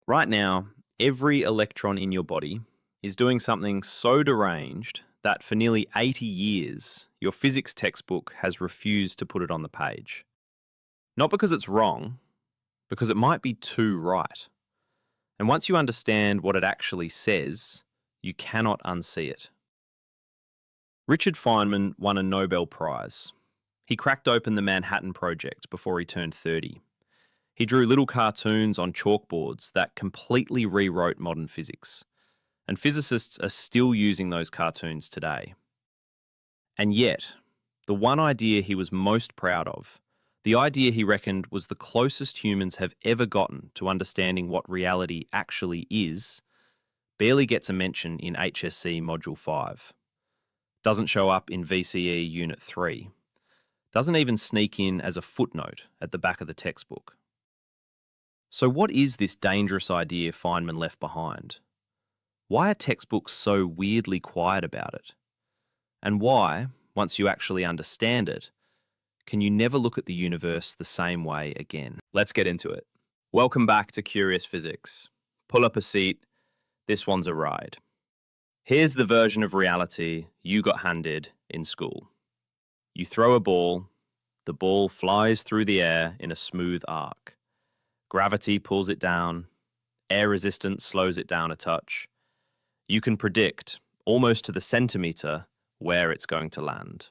Right now, every electron in your body is doing something so deranged that for nearly 80 years, your physics textbook has refused to put it on the page. Not because it's wrong, because it might be too right. And once you understand what it actually says, you cannot unsee it. Richard Feynman won a Nobel Prize. He cracked open the Manhattan Project before he turned 30. He drew little cartoons on chalkboards that completely rewrote modern physics. And physicists are still using those cartoons today. And yet, the one idea he was most proud of, the idea he reckoned was the closest humans have ever gotten to understanding what reality actually is, barely gets a mention in HSC Module 5. Doesn't show up in VCE Unit 3. Doesn't even sneak in as a footnote at the back of the textbook. So what is this dangerous idea Feynman left behind? Why are textbooks so weirdly quiet about it? And why, once you actually understand it, can you never look at the universe the same way again? Let's get into it. Welcome back to Curious Physics. Pull up a seat. This one's a ride. Here's the version of reality you got handed in school. You throw a ball. The ball flies through the air in a smooth arc. Gravity pulls it down. Air resistance slows it down a touch. You can predict, almost to the centimetre, where it's going to land.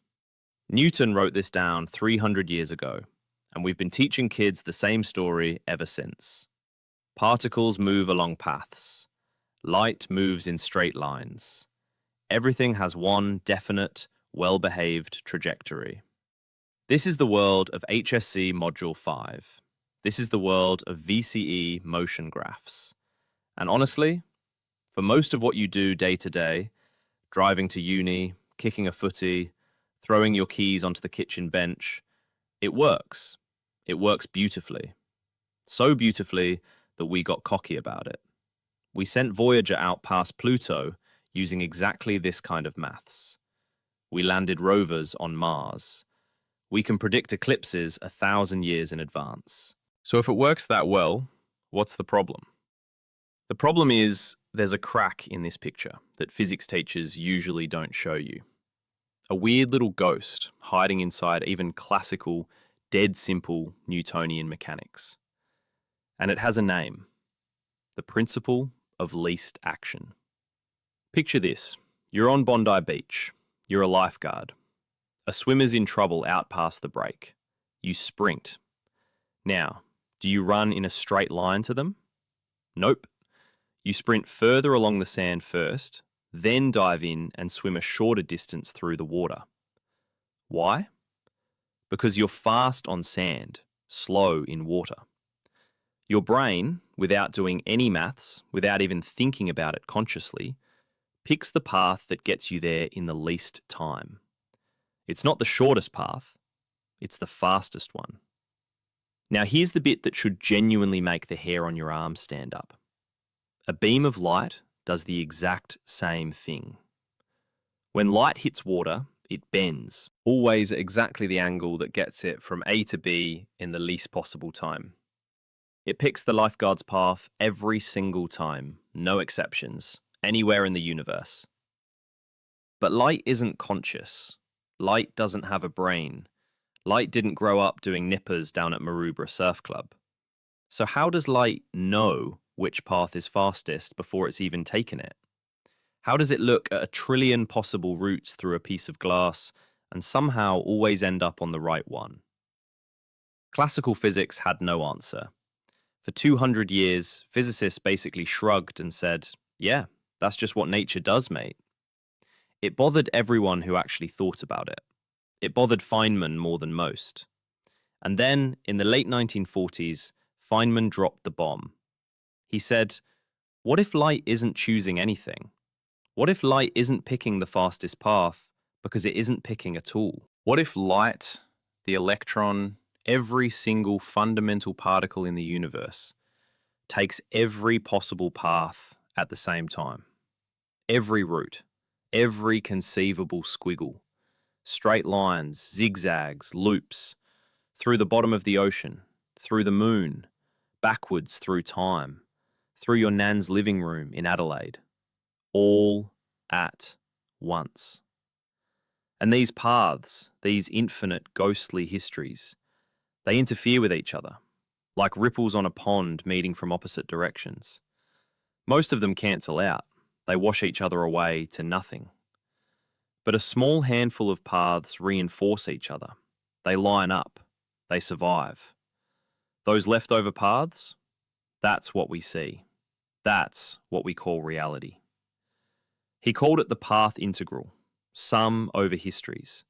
Newton wrote this down 300 years ago, and we've been teaching kids the same story ever since. Particles move along paths. Light moves in straight lines. Everything has one definite, well-behaved trajectory. This is the world of HSC Module 5. This is the world of VCE motion graphs. And honestly, for most of what you do day to day, driving to uni, kicking a footy, throwing your keys onto the kitchen bench, it works. It works beautifully. So beautifully that we got cocky about it. We sent Voyager out past Pluto using exactly this kind of maths. We landed rovers on Mars. We can predict eclipses 1,000 years in advance. So if it works that well, what's the problem? The problem is there's a crack in this picture that physics teachers usually don't show you. A weird little ghost hiding inside even classical, dead simple Newtonian mechanics. And it has a name: the principle of least action. Picture this. You're on Bondi Beach. You're a lifeguard. A swimmer's in trouble out past the break. You sprint. Now, do you run in a straight line to them? Nope. You sprint further along the sand first, then dive in and swim a shorter distance through the water. Why? Because you're fast on sand, slow in water. Your brain, without doing any maths, without even thinking about it consciously, picks the path that gets you there in the least time. It's not the shortest path, it's the fastest one. Now here's the bit that should genuinely make the hair on your arm stand up. A beam of light does the exact same thing. When light hits water, it bends, always at exactly the angle that gets it from A to B in the least possible time. It picks the lifeguard's path every single time, no exceptions, anywhere in the universe. But light isn't conscious. Light doesn't have a brain. Light didn't grow up doing nippers down at Maroubra Surf Club. So how does light know which path is fastest before it's even taken it? How does it look at 1 trillion possible routes through a piece of glass and somehow always end up on the right one? Classical physics had no answer. For 200 years, physicists basically shrugged and said, yeah, that's just what nature does, mate. It bothered everyone who actually thought about it. It bothered Feynman more than most. And then, in the late 1940s, Feynman dropped the bomb. He said, what if light isn't choosing anything? What if light isn't picking the fastest path because it isn't picking at all? What if light, the electron, every single fundamental particle in the universe takes every possible path at the same time? Every route, every conceivable squiggle, straight lines, zigzags, loops, through the bottom of the ocean, through the moon, backwards through time, through your nan's living room in Adelaide, all at once. And these paths, these infinite ghostly histories, they interfere with each other, like ripples on a pond meeting from opposite directions. Most of them cancel out. They wash each other away to nothing. But a small handful of paths reinforce each other. They line up. They survive. Those leftover paths, that's what we see. That's what we call reality. He called it the path integral, sum over histories.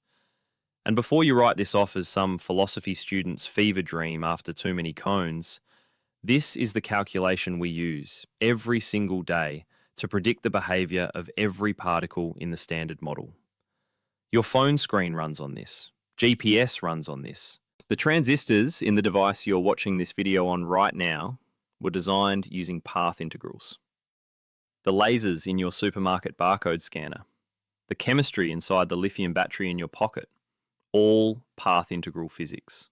And before you write this off as some philosophy student's fever dream after too many cones, this is the calculation we use every single day to predict the behaviour of every particle in the standard model. Your phone screen runs on this. GPS runs on this. The transistors in the device you're watching this video on right now were designed using path integrals. The lasers in your supermarket barcode scanner, the chemistry inside the lithium battery in your pocket, all path integral physics.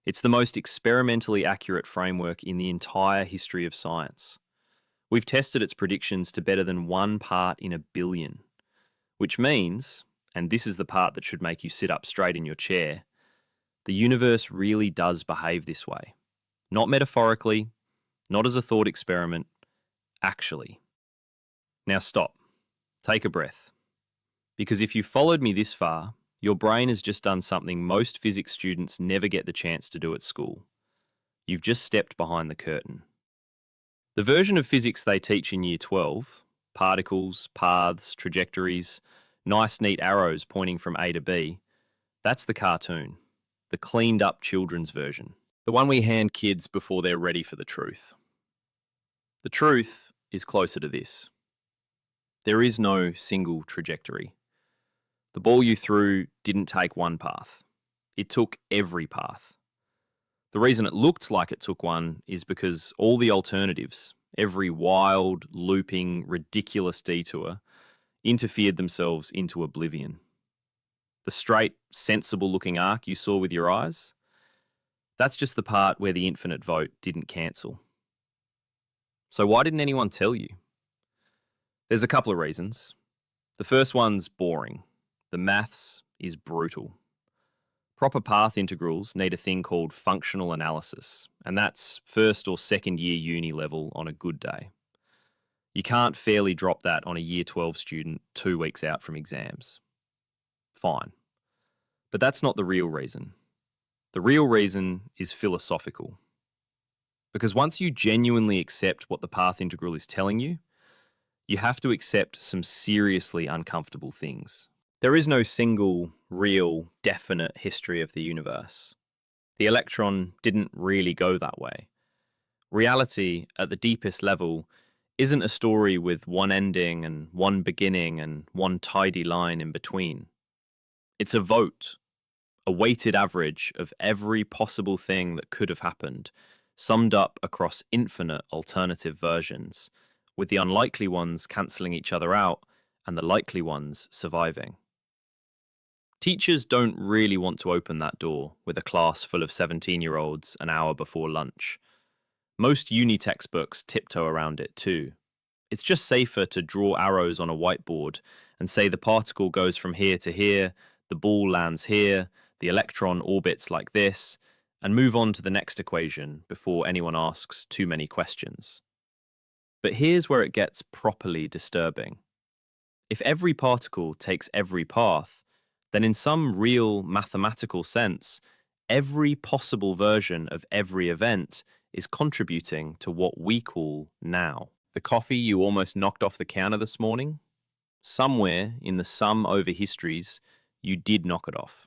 It's the most experimentally accurate framework in the entire history of science. We've tested its predictions to better than 1 part in a billion, which means, and this is the part that should make you sit up straight in your chair, the universe really does behave this way. Not metaphorically, not as a thought experiment, actually. Now stop. Take a breath. Because if you followed me this far, your brain has just done something most physics students never get the chance to do at school. You've just stepped behind the curtain. The version of physics they teach in Year 12, particles, paths, trajectories, nice neat arrows pointing from A to B, that's the cartoon, the cleaned up children's version. The one we hand kids before they're ready for the truth. The truth is closer to this. There is no single trajectory. The ball you threw didn't take one path. It took every path. The reason it looked like it took one is because all the alternatives, every wild, looping, ridiculous detour, interfered themselves into oblivion. The straight, sensible-looking arc you saw with your eyes, that's just the part where the infinite vote didn't cancel. So why didn't anyone tell you? There's a couple of reasons. The first one's boring. The maths is brutal. Proper path integrals need a thing called functional analysis, and that's first or second year uni level on a good day. You can't fairly drop that on a Year 12 student 2 weeks out from exams. Fine. But that's not the real reason. The real reason is philosophical. Because once you genuinely accept what the path integral is telling you, you have to accept some seriously uncomfortable things. There is no single, real, definite history of the universe. The electron didn't really go that way. Reality, at the deepest level, isn't a story with one ending and one beginning and one tidy line in between. It's a vote, a weighted average of every possible thing that could have happened, summed up across infinite alternative versions, with the unlikely ones cancelling each other out and the likely ones surviving. Teachers don't really want to open that door with a class full of 17-year-olds an hour before lunch. Most uni textbooks tiptoe around it too. It's just safer to draw arrows on a whiteboard and say the particle goes from here to here, the ball lands here, the electron orbits like this, and move on to the next equation before anyone asks too many questions. But here's where it gets properly disturbing. If every particle takes every path, then in some real mathematical sense, every possible version of every event is contributing to what we call now. The coffee you almost knocked off the counter this morning? Somewhere in the sum over histories, you did knock it off.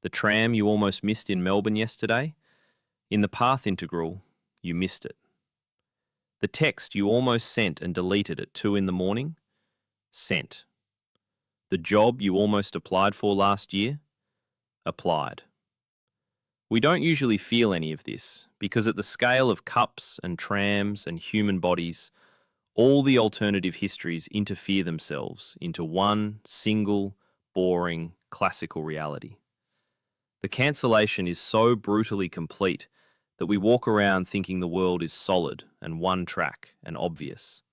The tram you almost missed in Melbourne yesterday? In the path integral, you missed it. The text you almost sent and deleted at 2 in the morning? Sent. The job you almost applied for last year? Applied. We don't usually feel any of this because at the scale of cups and trams and human bodies, all the alternative histories interfere themselves into one single, boring, classical reality. The cancellation is so brutally complete that we walk around thinking the world is solid and one track and obvious.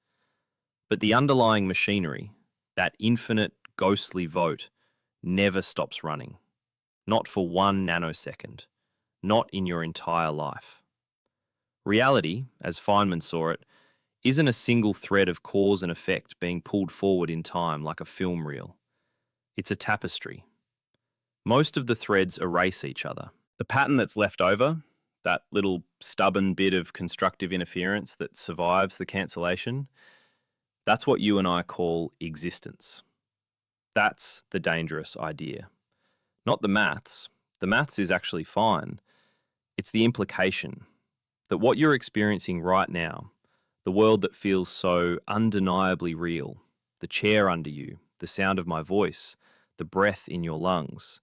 But the underlying machinery, that infinite ghostly vote, never stops running. Not for 1 nanosecond. Not in your entire life. Reality, as Feynman saw it, isn't a single thread of cause and effect being pulled forward in time like a film reel. It's a tapestry. Most of the threads erase each other. The pattern that's left over, that little stubborn bit of constructive interference that survives the cancellation, that's what you and I call existence. That's the dangerous idea. Not the maths. The maths is actually fine. It's the implication that what you're experiencing right now, the world that feels so undeniably real, the chair under you, the sound of my voice, the breath in your lungs,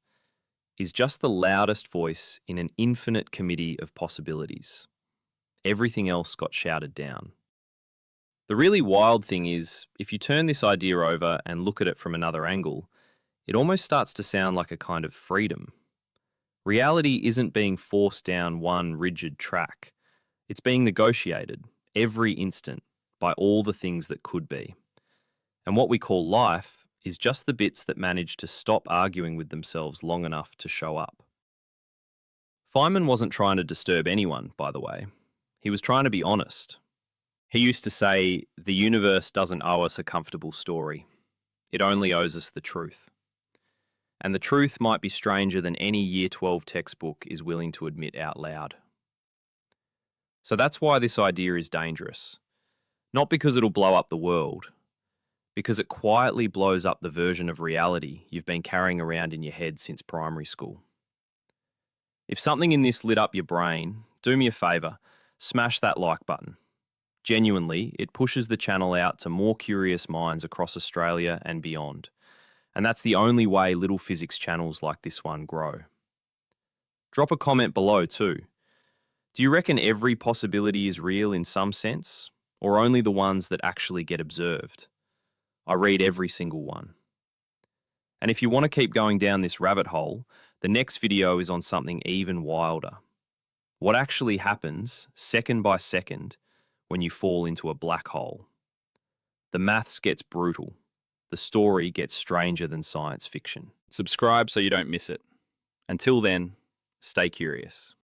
is just the loudest voice in an infinite committee of possibilities. Everything else got shouted down. The really wild thing is, if you turn this idea over and look at it from another angle, it almost starts to sound like a kind of freedom. Reality isn't being forced down one rigid track. It's being negotiated every instant by all the things that could be. And what we call life is just the bits that manage to stop arguing with themselves long enough to show up. Feynman wasn't trying to disturb anyone, by the way. He was trying to be honest. He used to say, the universe doesn't owe us a comfortable story. It only owes us the truth. And the truth might be stranger than any Year 12 textbook is willing to admit out loud. So that's why this idea is dangerous. Not because it'll blow up the world, because it quietly blows up the version of reality you've been carrying around in your head since primary school. If something in this lit up your brain, do me a favour, smash that like button. Genuinely, it pushes the channel out to more curious minds across Australia and beyond. And that's the only way little physics channels like this one grow. Drop a comment below too. Do you reckon every possibility is real in some sense, or only the ones that actually get observed? I read every single one. And if you want to keep going down this rabbit hole, the next video is on something even wilder. What actually happens, second by second, when you fall into a black hole? The maths gets brutal. The story gets stranger than science fiction. Subscribe so you don't miss it. Until then, stay curious.